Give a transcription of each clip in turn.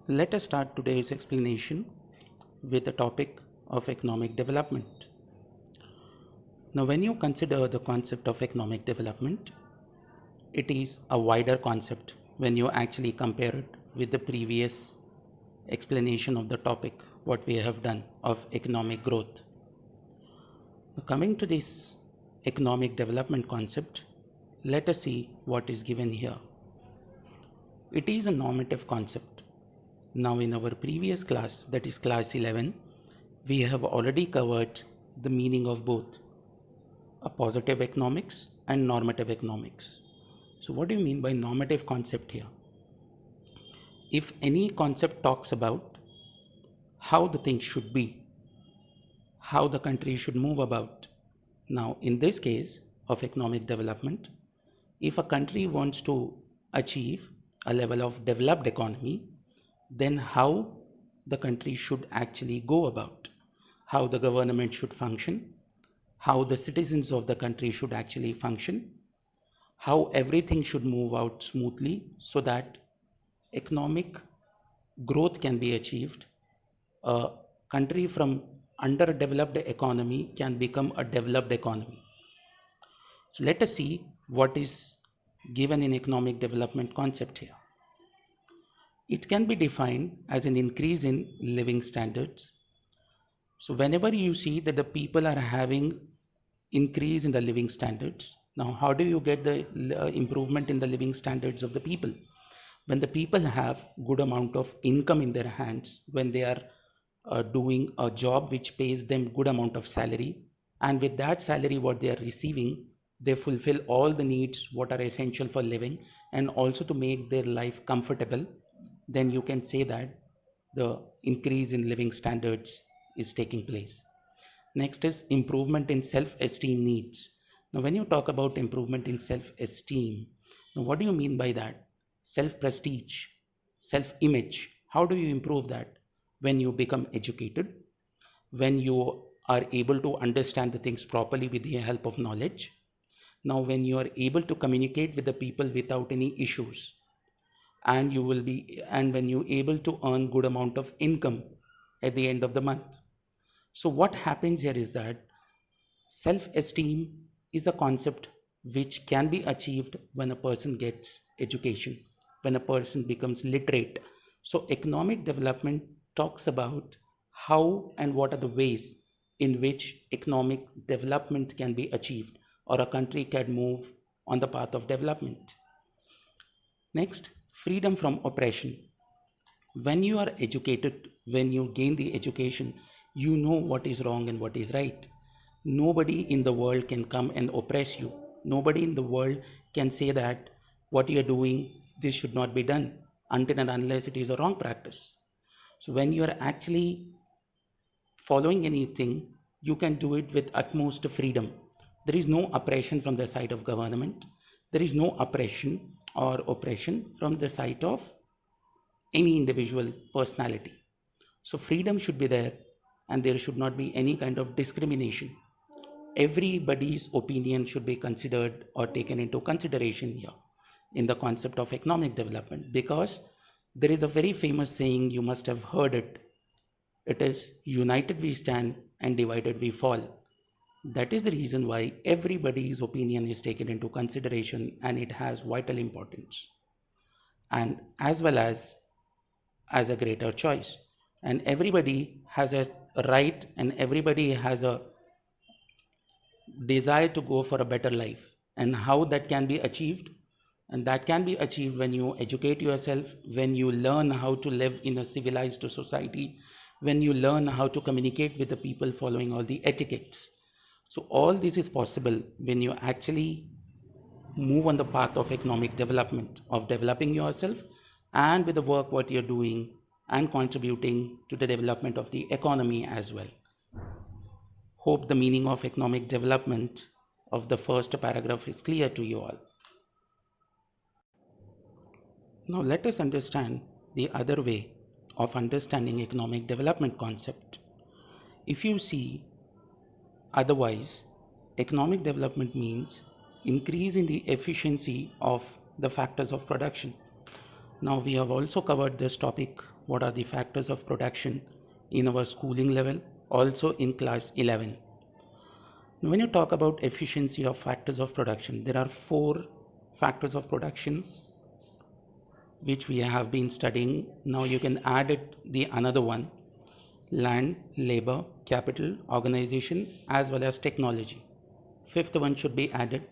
Let us start today's explanation with the topic of economic development. Now, when you consider the concept of economic development, it is a wider concept when you actually compare it with the previous explanation of the topic, what we have done of economic growth. Now, coming to this economic development concept, let us see what is given here. It is a normative concept. Now, in our previous class, that is class 11, we have already covered the meaning of both a positive economics and normative economics. So what do you mean by normative concept here? If any concept talks about how the things should be, how the country should move about. Now, in this case of economic development, if a country wants to achieve a level of developed economy, then how the country should actually go about, how the government should function, how the citizens of the country should actually function, how everything should move out smoothly so that economic growth can be achieved. A country from underdeveloped economy can become a developed economy. So let us see what is given in economic development concept here. It can be defined as an increase in living standards. So whenever you see that the people are having increase in the living standards, now how do you get the improvement in the living standards of the people? When the people have good amount of income in their hands, when they are doing a job which pays them good amount of salary, and with that salary what they are receiving, they fulfill all the needs what are essential for living and also to make their life comfortable, then you can say that the increase in living standards is taking place. Next is improvement in self-esteem needs. Now, when you talk about improvement in self-esteem, now what do you mean by that? Self-prestige, self-image. How do you improve that? When you become educated, when you are able to understand the things properly with the help of knowledge. Now, when you are able to communicate with the people without any issues, and when you're able to earn good amount of income at the end of the month. So what happens here is that self-esteem is a concept which can be achieved when a person gets education, when a person becomes literate. So economic development talks about how and what are the ways in which economic development can be achieved or a country can move on the path of development. Next, freedom from oppression. When you are educated, when you gain the education, you know what is wrong and what is right. Nobody in the world can come and oppress you. Nobody in the world can say that what you are doing, this should not be done until and unless it is a wrong practice. So when you are actually following anything, you can do it with utmost freedom. There is no oppression from the side of government. There is no oppression or oppression from the side of any individual personality. So freedom should be there and there should not be any kind of discrimination. Everybody's opinion should be considered or taken into consideration here in the concept of economic development, because there is a very famous saying, you must have heard it. It is united we stand and divided we fall. That is the reason why everybody's opinion is taken into consideration and it has vital importance, and as well as a greater choice. And everybody has a right and everybody has a desire to go for a better life. And how that can be achieved? And that can be achieved when you educate yourself, when you learn how to live in a civilized society, when you learn how to communicate with the people following all the etiquettes. So all this is possible when you actually move on the path of economic development, of developing yourself and with the work what you're doing and contributing to the development of the economy as well. Hope the meaning of economic development of the first paragraph is clear to you all. Now let us understand the other way of understanding economic development concept. If you see otherwise, economic development means increase in the efficiency of the factors of production. Now we have also covered this topic, what are the factors of production, in our schooling level, also in class 11. When you talk about efficiency of factors of production, there are 4 factors of production which we have been studying. Now you can add it the another one: land, labor, capital, organization, as well as technology. Fifth one should be added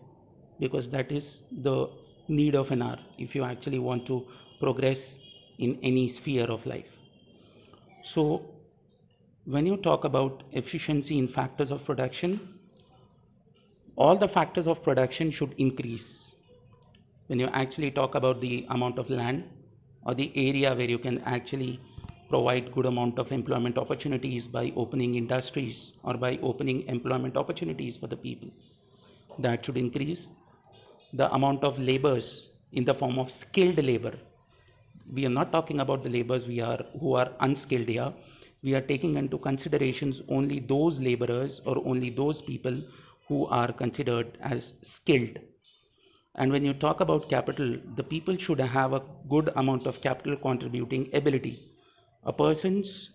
because that is the need of an hour if you actually want to progress in any sphere of life. So when you talk about efficiency in factors of production, all the factors of production should increase. When you actually talk about the amount of land or the area where you can actually provide good amount of employment opportunities by opening industries or by opening employment opportunities for the people, that should increase. The amount of labors in the form of skilled labor, we are not talking about the laborers who are unskilled here. We are taking into considerations only those laborers or only those people who are considered as skilled. And when you talk about capital, the people should have a good amount of capital contributing ability. A person's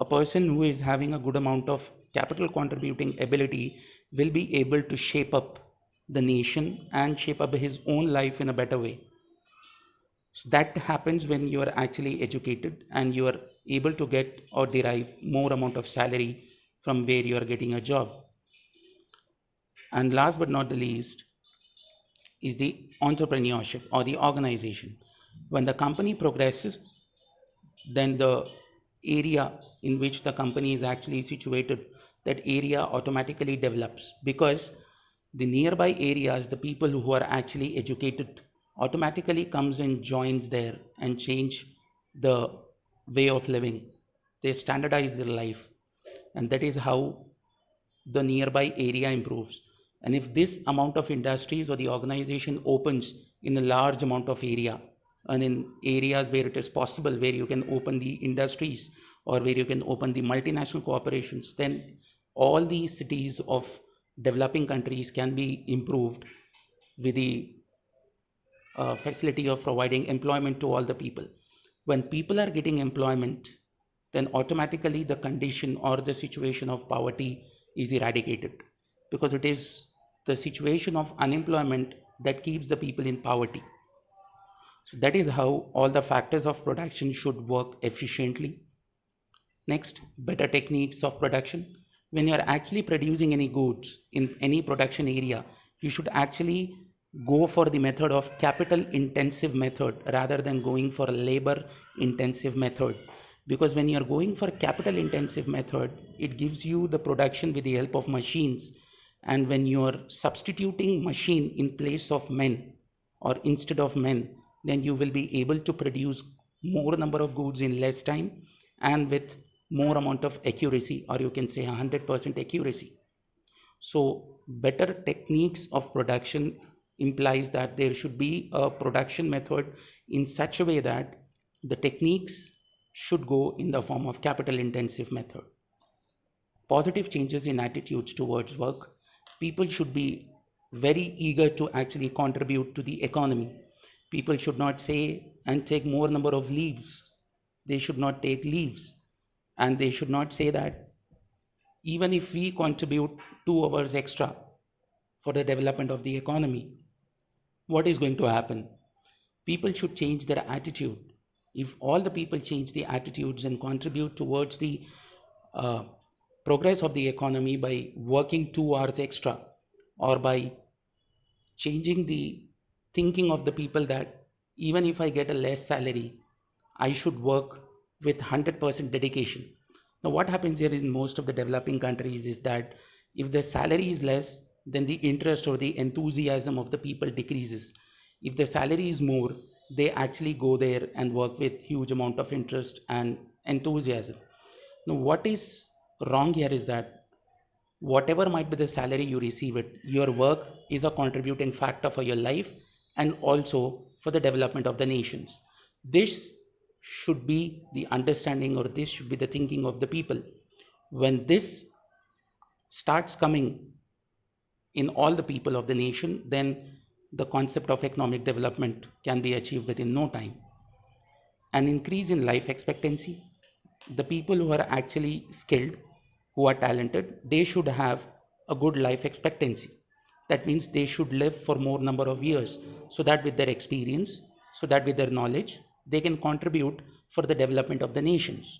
a person who is having a good amount of capital contributing ability will be able to shape up the nation and shape up his own life in a better way. So that happens when you are actually educated and you are able to get or derive more amount of salary from where you are getting a job. And last but not the least is the entrepreneurship or the organization. When the company progresses, then the area in which the company is actually situated, that area automatically develops because the nearby areas, the people who are actually educated automatically comes and joins there and change the way of living. They standardize their life, and that is how the nearby area improves. And if this amount of industries or the organization opens in a large amount of area and in areas where it is possible, where you can open the industries or where you can open the multinational corporations, then all these cities of developing countries can be improved with the facility of providing employment to all the people. When people are getting employment, then automatically the condition or the situation of poverty is eradicated because it is the situation of unemployment that keeps the people in poverty. So that is how all the factors of production should work efficiently. Next, better techniques of production. When you are actually producing any goods in any production area, you should actually go for the method of capital intensive method rather than going for a labor intensive method. Because when you are going for capital intensive method, it gives you the production with the help of machines. And when you are substituting machine in place of men or instead of men, then you will be able to produce more number of goods in less time and with more amount of accuracy, or you can say 100% accuracy. So better techniques of production implies that there should be a production method in such a way that the techniques should go in the form of capital intensive method. Positive changes in attitudes towards work. People should be very eager to actually contribute to the economy. People should not say and take more number of leaves. They should not take leaves. And they should not say that even if we contribute 2 hours extra for the development of the economy, what is going to happen? People should change their attitude. If all the people change the attitudes and contribute towards the uh, progress of the economy by working 2 hours extra or by changing the thinking of the people that even if I get a less salary, I should work with 100% dedication. Now, what happens here in most of the developing countries is that if the salary is less, then the interest or the enthusiasm of the people decreases. If the salary is more, they actually go there and work with huge amount of interest and enthusiasm. Now, what is wrong here is that whatever might be the salary you receive it, your work is a contributing factor for your life and also for the development of the nations. This should be the understanding, or this should be the thinking of the people. When this starts coming in all the people of the nation, then the concept of economic development can be achieved within no time. an increase in life expectancy. The people who are actually skilled, who are talented, they should have a good life expectancy. That means they should live for more number of years, so that with their experience, so that with their knowledge, they can contribute for the development of the nations.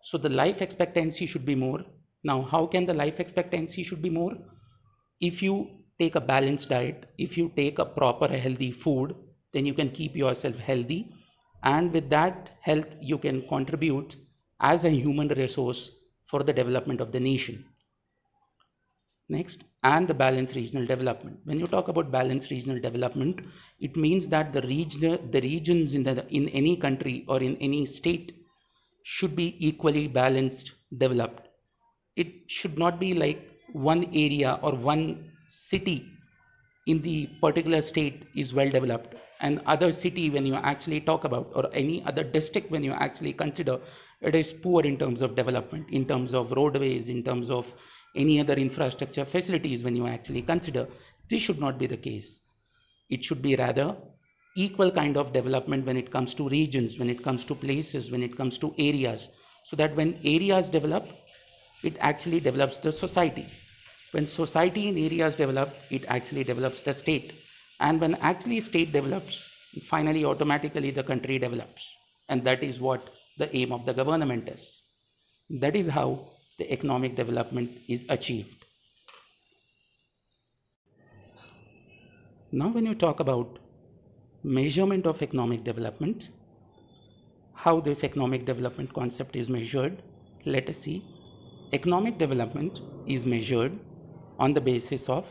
So the life expectancy should be more. Now, how can the life expectancy should be more? If you take a balanced diet, if you take a proper healthy food, then you can keep yourself healthy, and with that health you can contribute as a human resource for the development of the nation. Next, and the balanced regional development. When you talk about balanced regional development, it means that the regions in any country or in any state should be equally balanced, developed. It should not be like one area or one city in the particular state is well developed, and other city, when you actually talk about, or any other district, when you actually consider, it is poor in terms of development, in terms of roadways, in terms of any other infrastructure facilities. When you actually consider, this should not be the case. It should be rather equal kind of development when it comes to regions, when it comes to places, when it comes to areas, so that when areas develop, it actually develops the society. When society in areas develop, it actually develops the state. And when actually state develops, finally automatically the country develops. And that is what the aim of the government is. That is how the economic development is achieved. Now, when you talk about measurement of economic development, how this economic development concept is measured, let us see. Economic development is measured on the basis of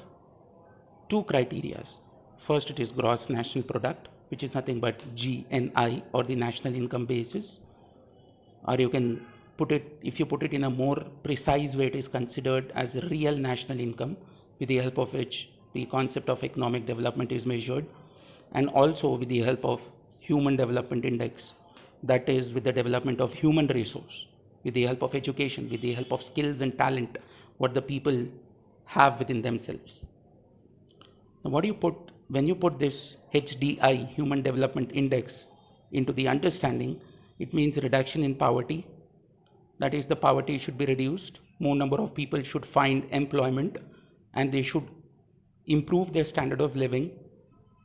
two criteria. First, it is gross national product, which is nothing but GNI, or the national income basis. Or you can put it, if you put it in a more precise way, it is considered as real national income, with the help of which the concept of economic development is measured, and also with the help of human development index, that is with the development of human resource, with the help of education, with the help of skills and talent, what the people have within themselves. Now, what do you put when you put this HDI, Human Development Index, into the understanding? It means reduction in poverty. That is, the poverty should be reduced. More number of people should find employment, and they should improve their standard of living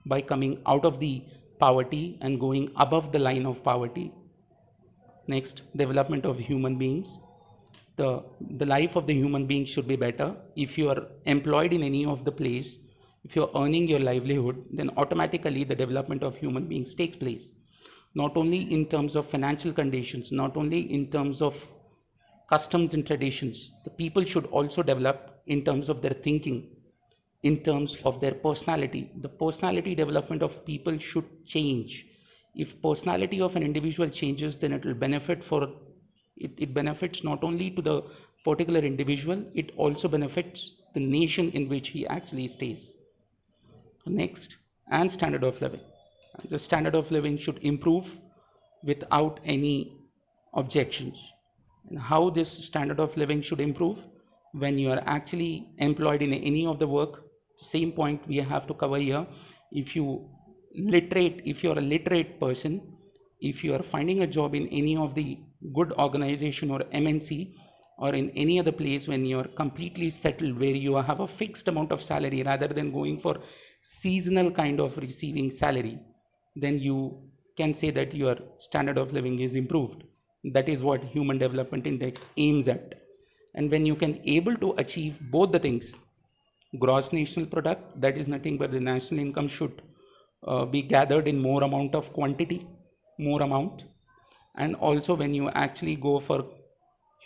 by coming out of the poverty and going above the line of poverty. Next, development of human beings. The life of the human being should be better. If you are employed in any of the place, if you are earning your livelihood, then automatically the development of human beings takes place. Not only in terms of financial conditions, not only in terms of customs and traditions, the people should also develop in terms of their thinking, in terms of their personality. The personality development of people should change. If personality of an individual changes, then it will benefit it benefits not only to the particular individual, it also benefits the nation in which he actually stays. Next, and standard of living. The standard of living should improve without any objections. And how this standard of living should improve? When you are actually employed in any of the work, same point we have to cover here. If you're a literate person, if you are finding a job in any of the good organization or MNC, or in any other place, when you're completely settled, where you have a fixed amount of salary rather than going for seasonal kind of receiving salary, then you can say that your standard of living is improved. That is what Human Development Index aims at. And when you can able to achieve both the things, gross national product, that is nothing but the national income should be gathered in more amount of quantity, more amount. And also when you actually go for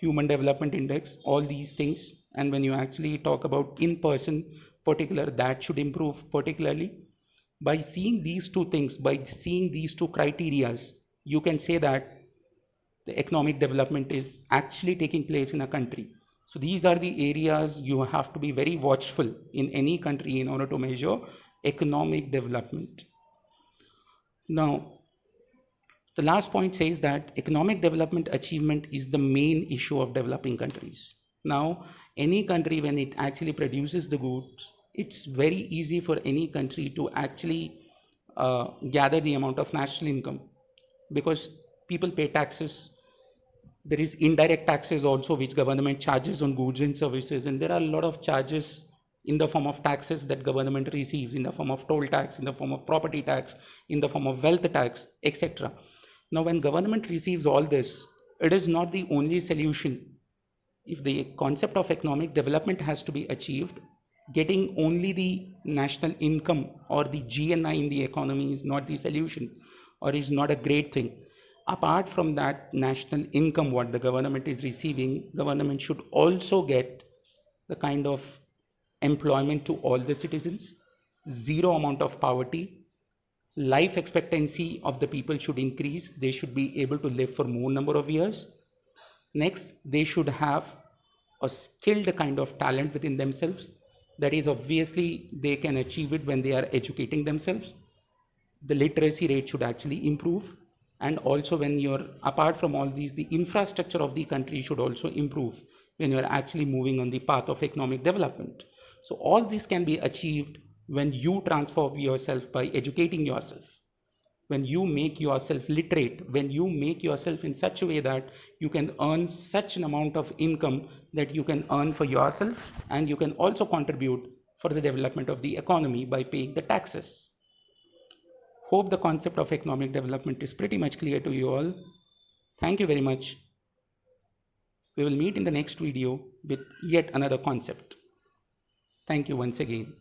Human Development Index, all these things, and when you actually talk about in person particular, that should improve particularly. By seeing these two things, by seeing these two criterias, you can say that the economic development is actually taking place in a country. So these are the areas you have to be very watchful in any country in order to measure economic development. Now, the last point says that economic development achievement is the main issue of developing countries. Now, any country, when it actually produces the goods, it's very easy for any country to actually gather the amount of national income, because people pay taxes. There is indirect taxes also which government charges on goods and services, and there are a lot of charges in the form of taxes that government receives in the form of toll tax, in the form of property tax, in the form of wealth tax, etc. Now, when government receives all this, it is not the only solution. If the concept of economic development has to be achieved, getting only the national income or the GNI in the economy is not the solution, or is not a great thing. Apart from that national income what the government is receiving, government should also get the kind of employment to all the citizens, zero amount of poverty, life expectancy of the people should increase, they should be able to live for more number of years. Next, they should have a skilled kind of talent within themselves. That is, obviously, they can achieve it when they are educating themselves. The literacy rate should actually improve. And also, when you're apart from all these, the infrastructure of the country should also improve when you're actually moving on the path of economic development. So, all this can be achieved when you transform yourself by educating yourself, when you make yourself literate, when you make yourself in such a way that you can earn such an amount of income that you can earn for yourself, and you can also contribute for the development of the economy by paying the taxes. Hope the concept of economic development is pretty much clear to you all. Thank you very much. We will meet in the next video with yet another concept. Thank you once again.